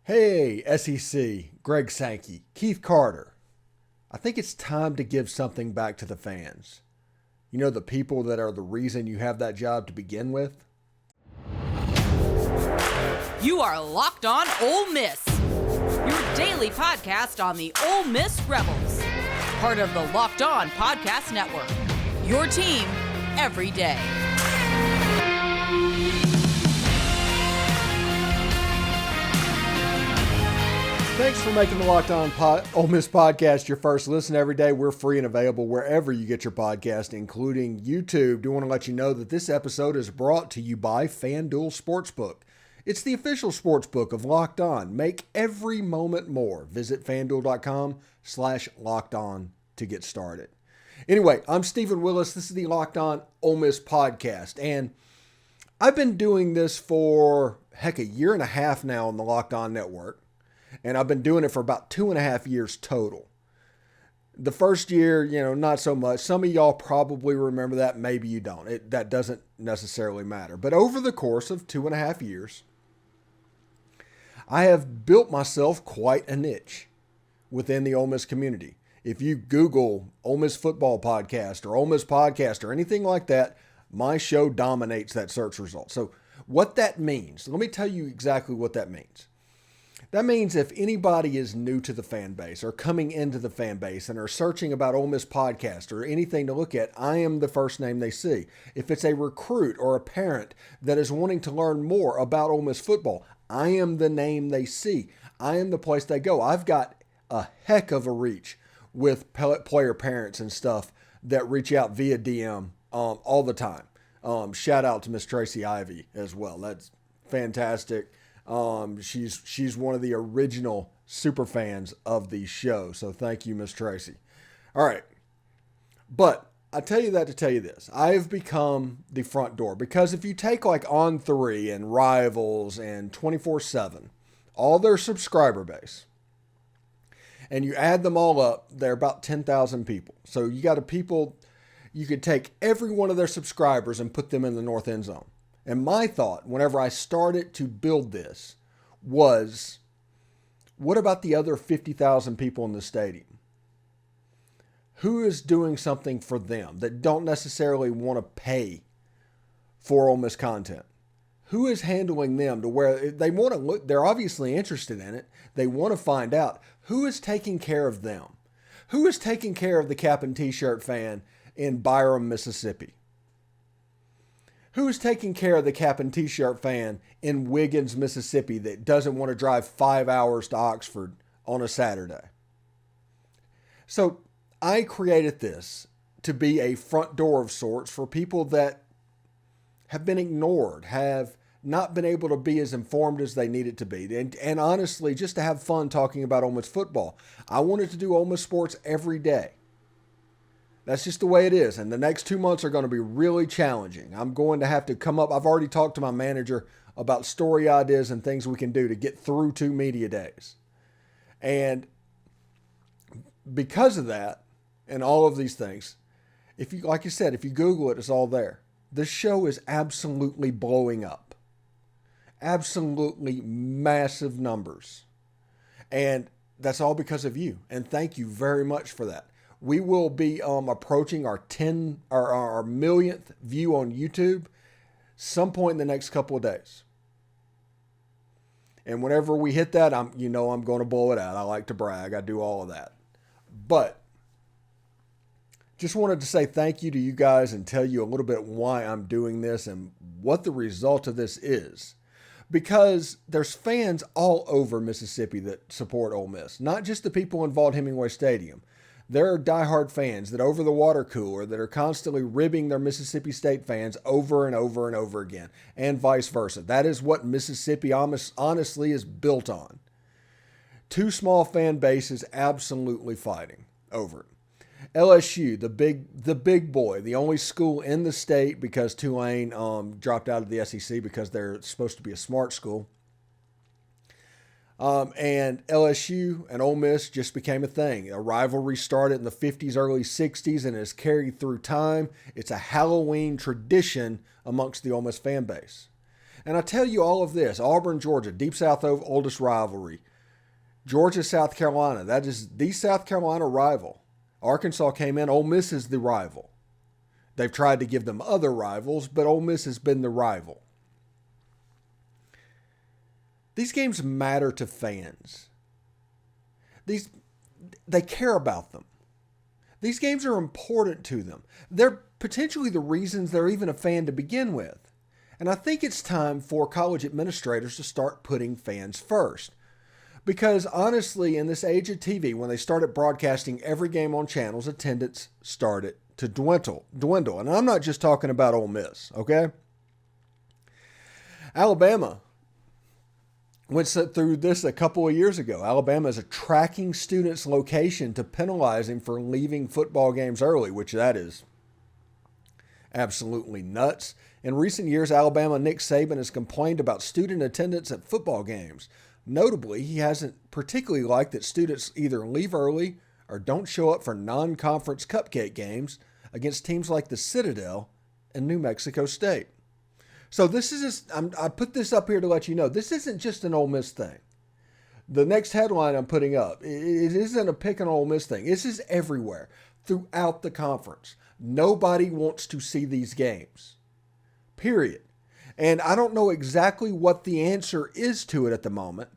Hey, SEC, Greg Sankey, Keith Carter. I think it's time to give something back to the fans. You know, the people that are the reason you have that job to begin with? You are Locked On Ole Miss, your daily podcast on the Ole Miss Rebels, part of the Locked On Podcast Network, your team every day. Thanks for making the Locked On Ole Miss podcast your first listen every day. We're free and available wherever you get your podcast, including YouTube. Do want to let you know that this episode is brought to you by FanDuel Sportsbook. It's the official sportsbook of Locked On. Make every moment more. Visit FanDuel.com/LockedOn to get started. Anyway, I'm Stephen Willis. This is the Locked On Ole Miss podcast, and I've been doing this for, a year and a half now on the Locked On Network. And I've been doing it for about 2.5 years total. The first year, not so much. Some of y'all probably remember that. Maybe you don't. That doesn't necessarily matter. But over the course of 2.5 years, I have built myself quite a niche within the Ole Miss community. If you Google Ole Miss Football podcast or Ole Miss podcast or anything like that, my show dominates that search result. So what that means, let me tell you exactly what that means. That means if anybody is new to the fan base or coming into the fan base and are searching about Ole Miss podcast or anything to look at, I am the first name they see. If it's a recruit or a parent that is wanting to learn more about Ole Miss football, I am the name they see. I am the place they go. I've got a heck of a reach with player parents and stuff that reach out via DM all the time. Shout out to Miss Tracy Ivy as well. That's fantastic. She's one of the original super fans of the show. So thank you, Miss Tracy. All right. But I tell you that to tell you this. I have become the front door because if you take like On3 and Rivals and 24/7, all their subscriber base, and you add them all up, they're about 10,000 people. So you got you could take every one of their subscribers and put them in the north end zone. And my thought, whenever I started to build this, was, what about the other 50,000 people in the stadium? Who is doing something for them that don't necessarily want to pay for Ole Miss content? Who is handling them to where they want to look? They're obviously interested in it. They want to find out who is taking care of them. Who is taking care of the cap and t-shirt fan in Byram, Mississippi? Who is taking care of the cap and t-shirt fan in Wiggins, Mississippi that doesn't want to drive 5 hours to Oxford on a Saturday? So I created this to be a front door of sorts for people that have been ignored, have not been able to be as informed as they needed to be. And honestly, just to have fun talking about Ole Miss football. I wanted to do Ole Miss sports every day. That's just the way it is. And the next 2 months are going to be really challenging. I'm going to have to come up. I've already talked to my manager about story ideas and things we can do to get through 2 media days. And because of that and all of these things, if you, like you said, if you Google it, it's all there. This show is absolutely blowing up. Absolutely massive numbers. And that's all because of you. And thank you very much for that. We will be approaching our millionth view on YouTube some point in the next couple of days. And whenever we hit that, I'm going to blow it out. I like to brag. I do all of that. But just wanted to say thank you to you guys and tell you a little bit why I'm doing this and what the result of this is. Because there's fans all over Mississippi that support Ole Miss, not just the people in Vaught-Hemingway Stadium. There are diehard fans that over the water cooler that are constantly ribbing their Mississippi State fans over and over and over again, and vice versa. That is what Mississippi honestly is built on. 2 small fan bases absolutely fighting over it. LSU, the big boy, the only school in the state because Tulane dropped out of the SEC because they're supposed to be a smart school. And LSU and Ole Miss just became a thing. A rivalry started in the 50s, early 60s, and has carried through time. It's a Halloween tradition amongst the Ole Miss fan base. And I tell you all of this, Auburn, Georgia, Deep South oldest rivalry. Georgia, South Carolina, that is the South Carolina rival. Arkansas came in, Ole Miss is the rival. They've tried to give them other rivals, but Ole Miss has been the rival. These games matter to fans. They care about them. These games are important to them. They're potentially the reasons they're even a fan to begin with. And I think it's time for college administrators to start putting fans first. Because honestly, in this age of TV, when they started broadcasting every game on channels, attendance started to dwindle. And I'm not just talking about Ole Miss, okay? Alabama went through this a couple of years ago. Alabama is tracking students' location to penalize him for leaving football games early, which that is absolutely nuts. In recent years, Alabama Nick Saban has complained about student attendance at football games. Notably, he hasn't particularly liked that students either leave early or don't show up for non-conference cupcake games against teams like the Citadel and New Mexico State. So this is I put this up here to let you know, this isn't just an Ole Miss thing. The next headline I'm putting up, it isn't a pick on Ole Miss thing. This is everywhere, throughout the conference. Nobody wants to see these games, period. And I don't know exactly what the answer is to it at the moment,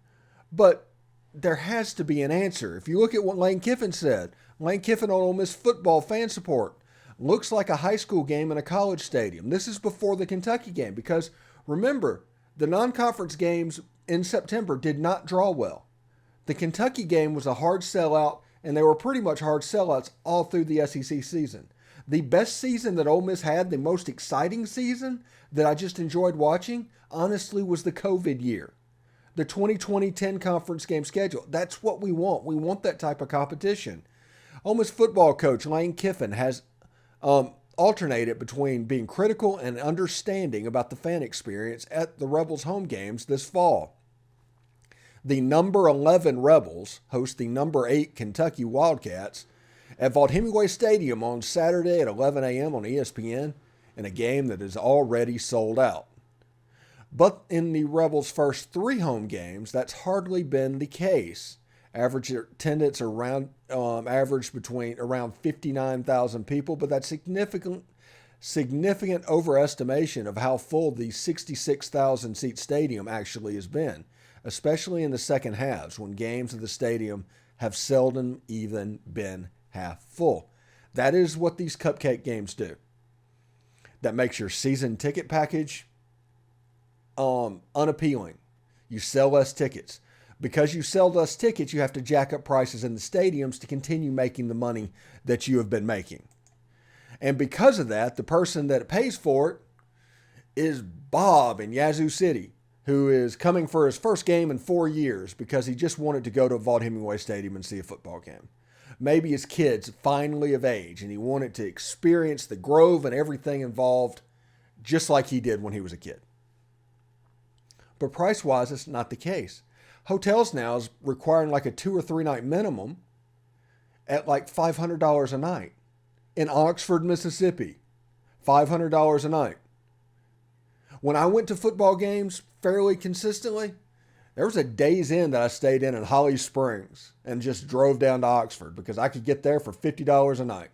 but there has to be an answer. If you look at what Lane Kiffin said, Lane Kiffin on Ole Miss Football fan support, looks like a high school game in a college stadium. This is before the Kentucky game because, remember, the non-conference games in September did not draw well. The Kentucky game was a hard sellout, and they were pretty much hard sellouts all through the SEC season. The best season that Ole Miss had, the most exciting season that I just enjoyed watching, honestly, was the COVID year. The 2020 10 conference game schedule. That's what we want. We want that type of competition. Ole Miss football coach Lane Kiffin has alternated between being critical and understanding about the fan experience at the Rebels home games this fall. The number 11 Rebels host the number 8 Kentucky Wildcats at Vaught-Hemingway Stadium on Saturday at 11 a.m. on ESPN in a game that is already sold out. But in the Rebels' first 3 home games, that's hardly been the case. Average attendance averaged between around 59,000 people, but that's significant overestimation of how full the 66,000 seat stadium actually has been, especially in the second halves when games of the stadium have seldom even been half full. That is what these cupcake games do. That makes your season ticket package unappealing. You sell less tickets. Because you sell less tickets, you have to jack up prices in the stadiums to continue making the money that you have been making. And because of that, the person that pays for it is Bob in Yazoo City, who is coming for his first game in 4 years because he just wanted to go to Vaught-Hemingway Stadium and see a football game. Maybe his kid's finally of age and he wanted to experience the Grove and everything involved just like he did when he was a kid. But price-wise, it's not the case. Hotels now is requiring like a 2 or 3 night minimum at like $500 a night. In Oxford, Mississippi, $500 a night. When I went to football games fairly consistently, there was a Days Inn that I stayed in Holly Springs and just drove down to Oxford because I could get there for $50 a night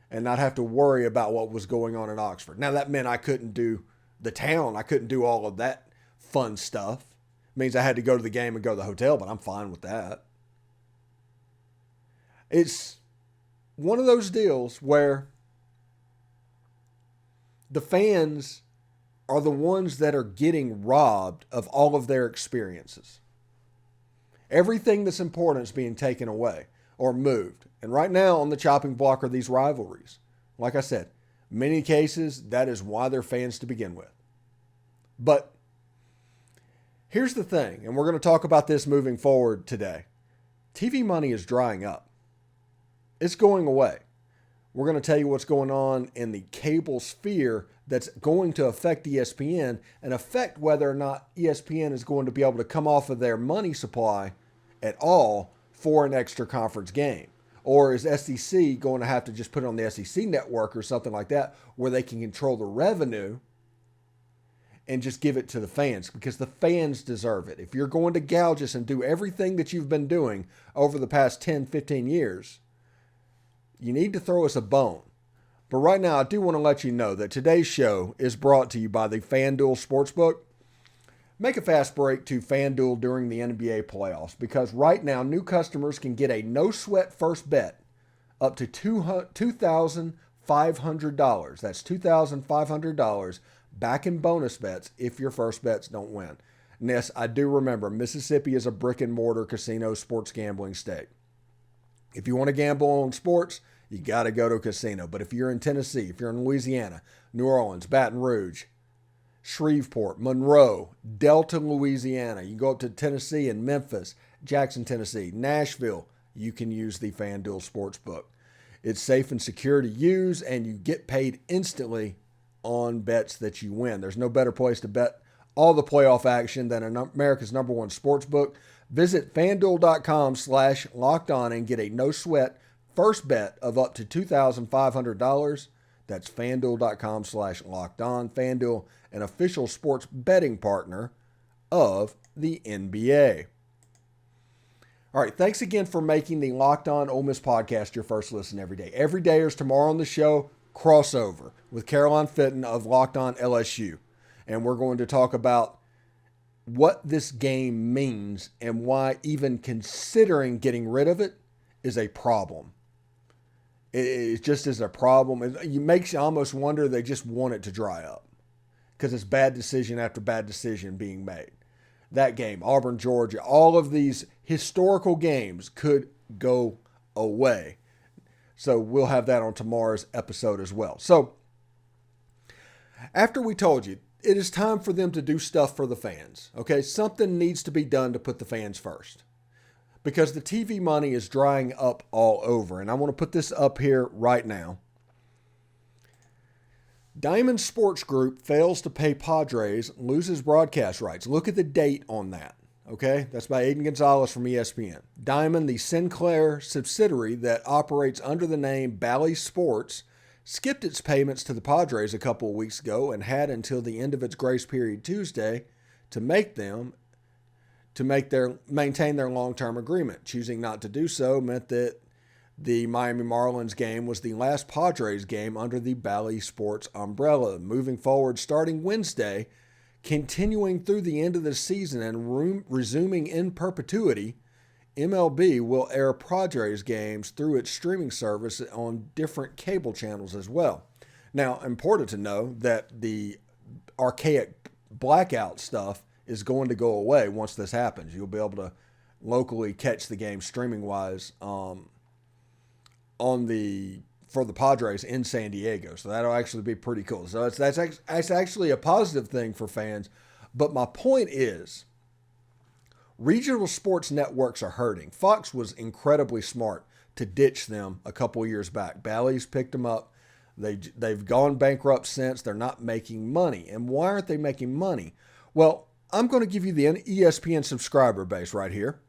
and not have to worry about what was going on in Oxford. Now that meant I couldn't do the town. I couldn't do all of that fun stuff. It means I had to go to the game and go to the hotel, but I'm fine with that. It's one of those deals where the fans are the ones that are getting robbed of all of their experiences. Everything that's important is being taken away or moved. And right now on the chopping block are these rivalries. Like I said, in many cases, that is why they're fans to begin with. But here's the thing, and we're going to talk about this moving forward today. TV money is drying up. It's going away. We're going to tell you what's going on in the cable sphere that's going to affect ESPN and affect whether or not ESPN is going to be able to come off of their money supply at all for an extra conference game. Or is SEC going to have to just put it on the SEC network or something like that where they can control the revenue and just give it to the fans because the fans deserve it. If you're going to gouge us and do everything that you've been doing over the past 10, 15 years, you need to throw us a bone. But right now, I do want to let you know that today's show is brought to you by the FanDuel Sportsbook. Make a fast break to FanDuel during the NBA playoffs because right now, new customers can get a no-sweat first bet up to $2,500. That's $2,500 back in bonus bets if your first bets don't win. And yes, I do remember Mississippi is a brick-and-mortar casino sports gambling state. If you want to gamble on sports, you got to go to a casino. But if you're in Tennessee, if you're in Louisiana, New Orleans, Baton Rouge, Shreveport, Monroe, Delta, Louisiana, you can go up to Tennessee and Memphis, Jackson, Tennessee, Nashville, you can use the FanDuel Sportsbook. It's safe and secure to use, and you get paid instantly on bets that you win. There's no better place to bet all the playoff action than America's #1 sportsbook. Visit FanDuel.com/lockedon and get a no-sweat first bet of up to $2,500. That's FanDuel.com/lockedon. FanDuel, an official sports betting partner of the NBA. All right, thanks again for making the Locked On Ole Miss podcast your first listen every day. Every day is tomorrow on the show, crossover with Caroline Fitton of Locked On LSU. And we're going to talk about what this game means and why even considering getting rid of it is a problem. It just is a problem. It makes you almost wonder they just want it to dry up because it's bad decision after bad decision being made. That game, Auburn, Georgia, all of these historical games could go away. So we'll have that on tomorrow's episode as well. So after we told you, it is time for them to do stuff for the fans. Okay, something needs to be done to put the fans first because the TV money is drying up all over. And I want to put this up here right now. Diamond Sports Group fails to pay Padres, loses broadcast rights. Look at the date on that, okay? That's by Aiden Gonzalez from ESPN. Diamond, the Sinclair subsidiary that operates under the name Bally Sports, skipped its payments to the Padres a couple of weeks ago and had until the end of its grace period Tuesday to maintain their long-term agreement. Choosing not to do so meant that the Miami Marlins game was the last Padres game under the Bally Sports umbrella. Moving forward, starting Wednesday, continuing through the end of the season and resuming in perpetuity, MLB will air Padres games through its streaming service on different cable channels as well. Now, important to know that the archaic blackout stuff is going to go away once this happens. You'll be able to locally catch the game streaming-wise for the Padres in San Diego. So that'll actually be pretty cool. So that's actually a positive thing for fans. But my point is, regional sports networks are hurting. Fox was incredibly smart to ditch them a couple years back. Bally's picked them up. They've gone bankrupt since. They're not making money. And why aren't they making money? Well, I'm going to give you the ESPN subscriber base right here.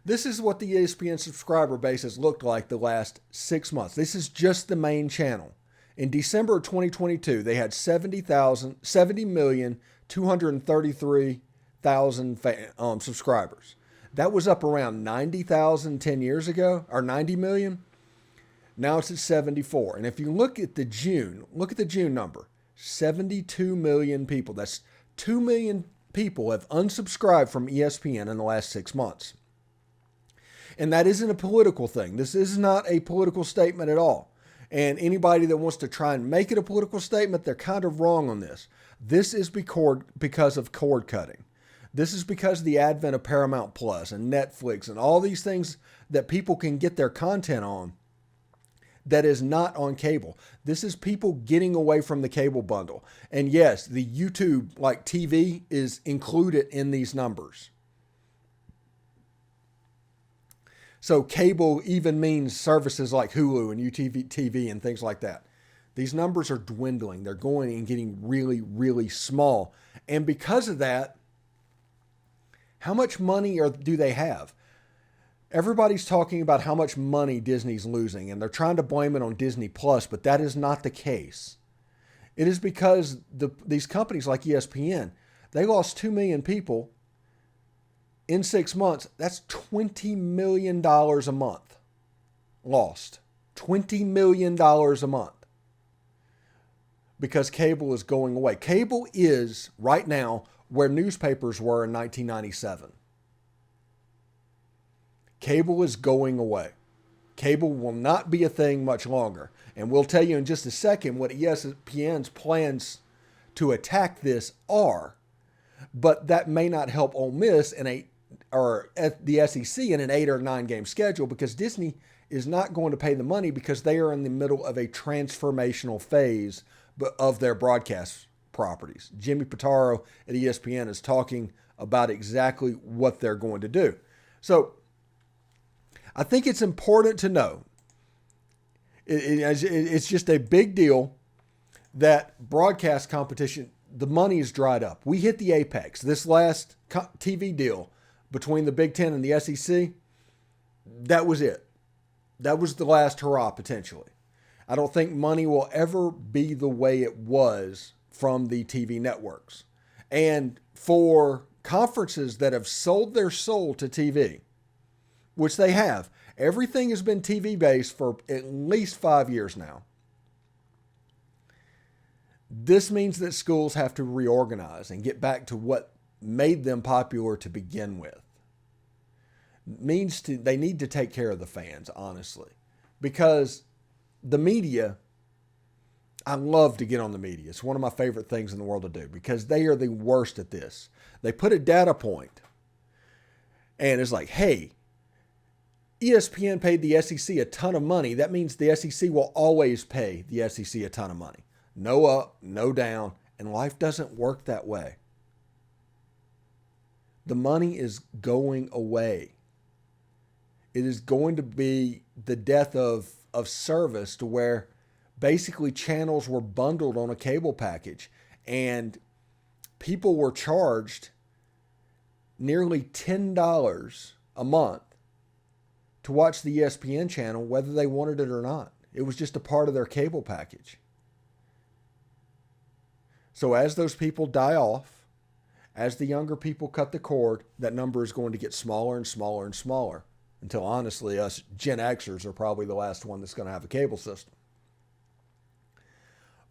This is what the ESPN subscriber base has looked like the last 6 months. This is just the main channel. In December of 2022, they had 70,233,000 subscribers. That was up around 90,000 10 years ago, or 90 million. Now it's at 74. And if you look at the June number, 72 million people. That's 2 million people have unsubscribed from ESPN in the last 6 months. And that isn't a political thing. This is not a political statement at all. And anybody that wants to try and make it a political statement, they're kind of wrong on this. This is because of cord cutting. This is because of the advent of Paramount Plus and Netflix and all these things that people can get their content on that is not on cable. This is people getting away from the cable bundle. And yes, the YouTube like TV is included in these numbers. So cable even means services like Hulu and UTV and things like that. These numbers are dwindling. They're going and getting really, really small. And because of that, how much money do they have? Everybody's talking about how much money Disney's losing, and they're trying to blame it on Disney Plus, but that is not the case. It is because these companies like ESPN, they lost 2 million people in 6 months. That's $20 million a month lost. $20 million a month. Because cable is going away. Cable is, right now, where newspapers were in 1997. Cable is going away. Cable will not be a thing much longer. And we'll tell you in just a second what ESPN's plans to attack this are. But that may not help Ole Miss or the SEC in an 8 or 9 game schedule, because Disney is not going to pay the money because they are in the middle of a transformational phase of their broadcast properties. Jimmy Pitaro at ESPN is talking about exactly what they're going to do. So I think it's important to know, it's just a big deal that broadcast competition, the money is dried up. We hit the apex. This last TV deal between the Big Ten and the SEC, that was it. That was the last hurrah, potentially. I don't think money will ever be the way it was from the TV networks. And for conferences that have sold their soul to TV, which they have, everything has been TV-based for at least 5 years now. This means that schools have to reorganize and get back to what made them popular to begin with. They need to take care of the fans, honestly, because the media, I love to get on the media. It's one of my favorite things in the world to do because they are the worst at this. They put a data point and it's like, hey, ESPN paid the SEC a ton of money. That means the SEC will always pay the SEC a ton of money. No up, no down, and life doesn't work that way. The money is going away. It is going to be the death of service, to where basically channels were bundled on a cable package and people were charged nearly $10 a month to watch the ESPN channel, whether they wanted it or not. It was just a part of their cable package. So as those people die off, as the younger people cut the cord, that number is going to get smaller and smaller and smaller, until honestly us Gen Xers are probably the last one that's going to have a cable system.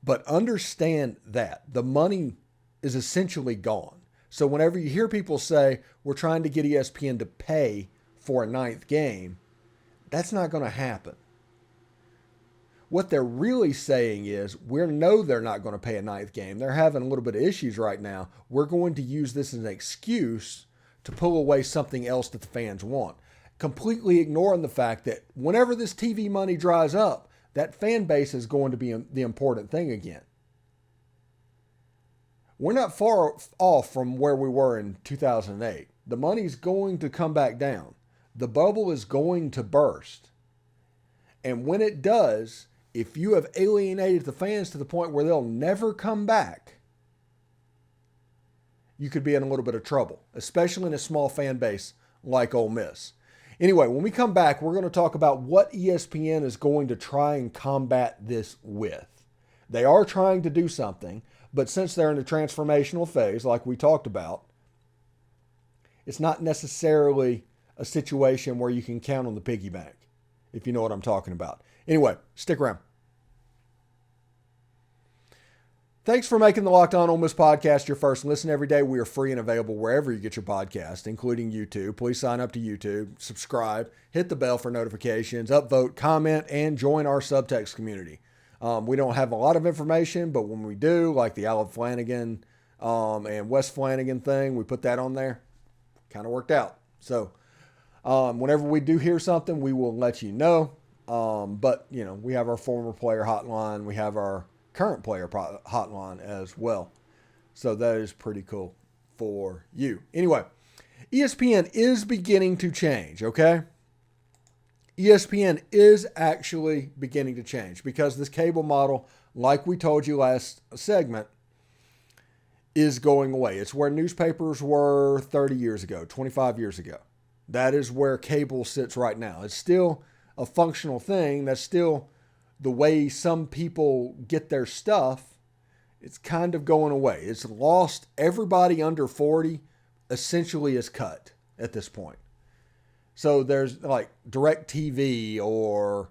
But understand that the money is essentially gone. So whenever you hear people say, we're trying to get ESPN to pay for a 9th game, that's not going to happen. What they're really saying is, we know they're not going to pay a 9th game. They're having a little bit of issues right now. We're going to use this as an excuse to pull away something else that the fans want. Completely ignoring the fact that whenever this TV money dries up, that fan base is going to be the important thing again. We're not far off from where we were in 2008. The money's going to come back down. The bubble is going to burst. And when it does, if you have alienated the fans to the point where they'll never come back, you could be in a little bit of trouble, especially in a small fan base like Ole Miss. Anyway, when we come back, we're going to talk about what ESPN is going to try and combat this with. They are trying to do something, but since they're in a transformational phase, like we talked about, it's not necessarily a situation where you can count on the piggy bank, if you know what I'm talking about. Anyway, stick around. Thanks for making the Locked On Ole Miss podcast your first listen every day. We are free and available wherever you get your podcast, including YouTube. Please sign up to YouTube, subscribe, hit the bell for notifications, upvote, comment, and join our Subtext community. We don't have a lot of information, but when we do, like the Alan Flanagan and Wes Flanagan thing, we put that on there. Kind of worked out. So whenever we do hear something, we will let you know. But, you know, we have our former player hotline. We have our current player hotline as well. So that is pretty cool for you. Anyway, ESPN is beginning to change, okay? ESPN is actually beginning to change because this cable model, like we told you last segment, is going away. It's where newspapers were 30 years ago, 25 years ago. That is where cable sits right now. It's still a functional thing. That's still the way some people get their stuff, it's kind of going away. It's lost. Everybody under 40 essentially is cut at this point. So there's like DirecTV or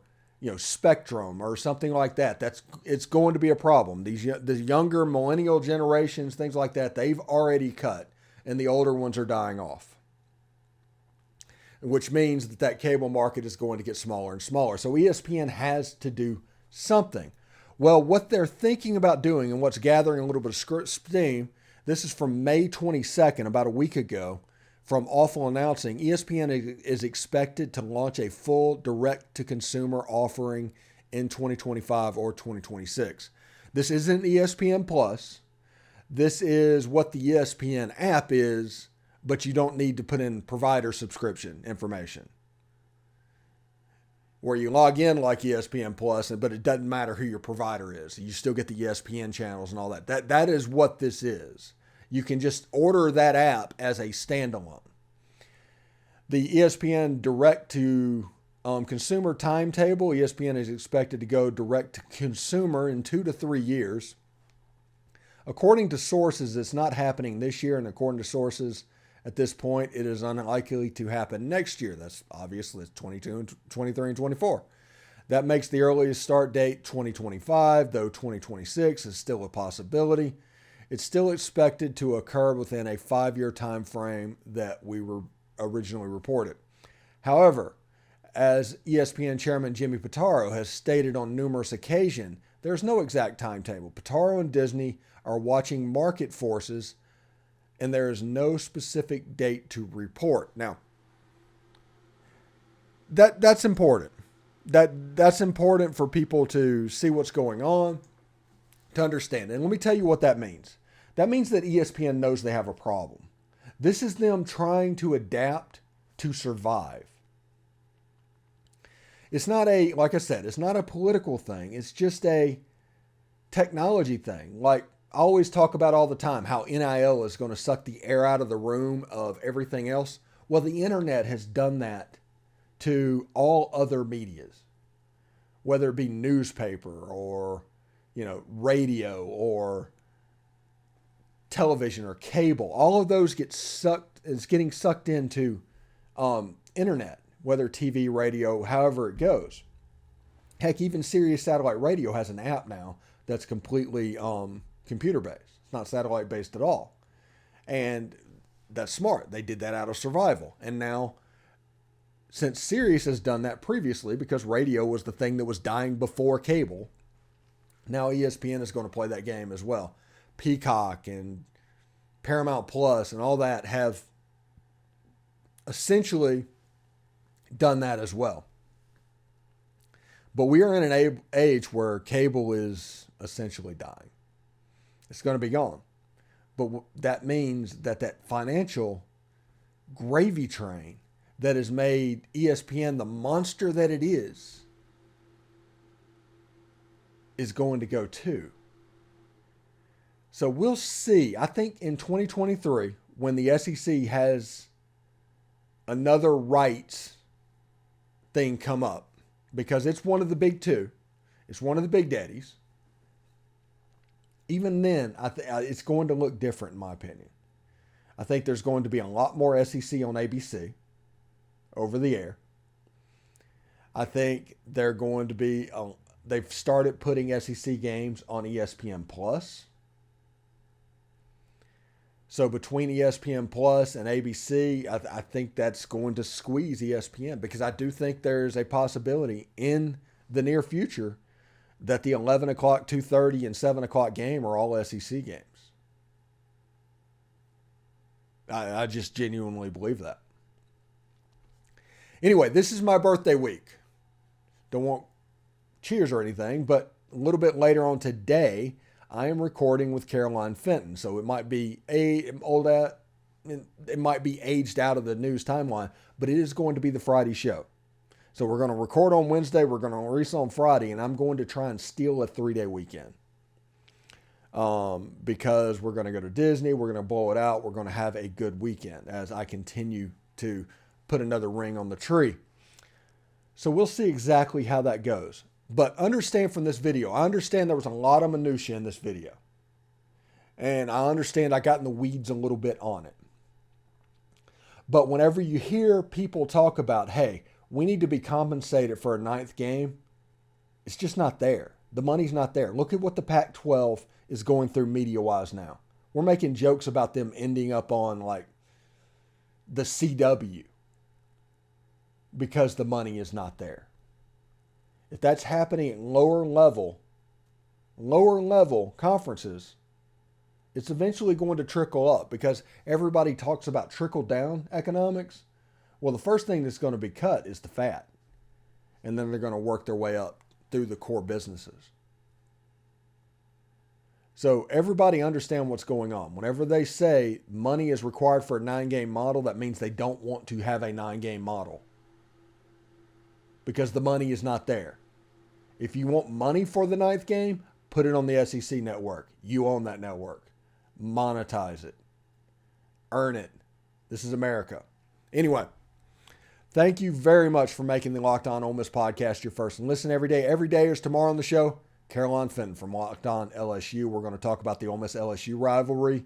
Spectrum or something like that. It's going to be a problem. The younger millennial generations, things like that, they've already cut, and the older ones are dying off, which means that cable market is going to get smaller and smaller. So ESPN has to do something. Well, what they're thinking about doing and what's gathering a little bit of steam, this is from May 22nd, about a week ago, from Awful Announcing. ESPN is expected to launch a full direct-to-consumer offering in 2025 or 2026. This isn't ESPN Plus. This is what the ESPN app is, but you don't need to put in provider subscription information, where you log in like ESPN Plus, but it doesn't matter who your provider is. You still get the ESPN channels and all that. That is what this is. You can just order that app as a standalone. The ESPN direct to consumer timetable, ESPN is expected to go direct to consumer in 2 to 3 years. According to sources, it's not happening this year, and according to sources, at this point, it is unlikely to happen next year. That's obviously 22, and 23, and 24. That makes the earliest start date 2025, though 2026 is still a possibility. It's still expected to occur within a 5-year time frame that we were originally reported. However, as ESPN chairman Jimmy Pitaro has stated on numerous occasions, there's no exact timetable. Pitaro and Disney are watching market forces, and there is no specific date to report. Now, that's important. That's important for people to see what's going on, to understand. And let me tell you what that means. That means that ESPN knows they have a problem. This is them trying to adapt to survive. It's not like I said, it's not a political thing. It's just a technology thing. Like I always talk about all the time, how NIL is going to suck the air out of the room of everything else. Well, the internet has done that to all other medias, whether it be newspaper or, radio or television or cable. All of those getting sucked into internet, whether TV, radio, however it goes. Heck, even Sirius Satellite Radio has an app now that's completely computer-based. It's not satellite-based at all. And that's smart. They did that out of survival. And now, since Sirius has done that previously, because radio was the thing that was dying before cable, now ESPN is going to play that game as well. Peacock and Paramount Plus and all that have essentially done that as well. But we are in an age where cable is essentially dying. It's going to be gone. But that means that financial gravy train that has made ESPN the monster that it is going to go too. So we'll see. I think in 2023, when the SEC has another rights thing come up, because it's one of the big two, it's one of the big daddies, even then, it's going to look different in my opinion. I think there's going to be a lot more SEC on ABC over the air. I think they're going to be, they've started putting SEC games on ESPN Plus. So between ESPN Plus and ABC, I think that's going to squeeze ESPN, because I do think there's a possibility in the near future that the 11 o'clock, 2:30, and 7 o'clock game are all SEC games. I just genuinely believe that. Anyway, this is my birthday week. Don't want cheers or anything, but a little bit later on today, I am recording with Caroline Fenton, so it might be it might be aged out of the news timeline, but it is going to be the Friday show. So we're going to record on Wednesday, we're going to release on Friday, and I'm going to try and steal a 3-day weekend. Because we're going to go to Disney, we're going to blow it out, we're going to have a good weekend as I continue to put another ring on the tree. So we'll see exactly how that goes. But understand from this video, I understand there was a lot of minutia in this video. And I understand I got in the weeds a little bit on it. But whenever you hear people talk about, hey, we need to be compensated for a ninth game, it's just not there. The money's not there. Look at what the Pac-12 is going through media-wise now. We're making jokes about them ending up on like the CW because the money is not there. If that's happening at lower level conferences, it's eventually going to trickle up because everybody talks about trickle-down economics. Well, the first thing that's going to be cut is the fat. And then they're going to work their way up through the core businesses. So everybody understand what's going on. Whenever they say money is required for a 9-game model, that means they don't want to have a 9-game model because the money is not there. If you want money for the 9th game, put it on the SEC network. You own that network. Monetize it. Earn it. This is America. Anyway, thank you very much for making the Locked On Ole Miss podcast your first and listen every day. Every day is tomorrow on the show. Caroline Fenton from Locked On LSU. We're going to talk about the Ole Miss LSU rivalry.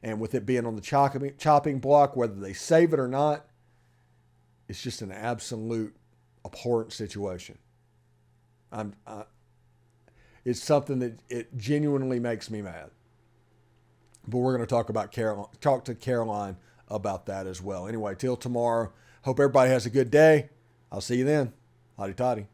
And with it being on the chopping block, whether they save it or not, it's just an absolute abhorrent situation. It's something that it genuinely makes me mad. But we're going to talk to Caroline about that as well. Anyway, till tomorrow. Hope everybody has a good day. I'll see you then. Hotty toddy.